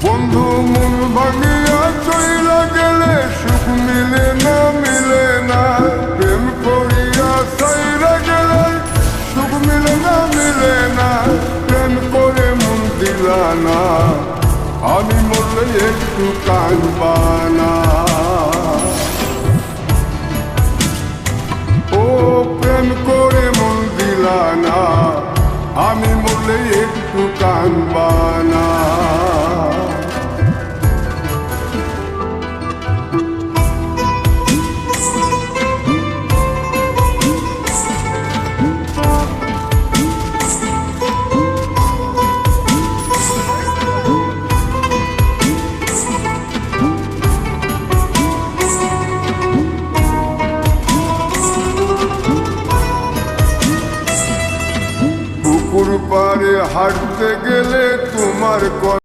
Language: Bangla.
বন্ধু মন ভাঙিয়া চইলা গেলে সুখ মিলে না মিলে না, প্রেম করিয়া চাইরা গেলে সুখ মিলে না মিলে না, প্রেম করে মন দিলা না, আমি মরলে একটু কাঁদবা না। ও প্রেম করে মন দিলা না, আমি মরলে একটু কাঁদবা না। পুকুর পাড়ে হাঁটতে গেলে তোমার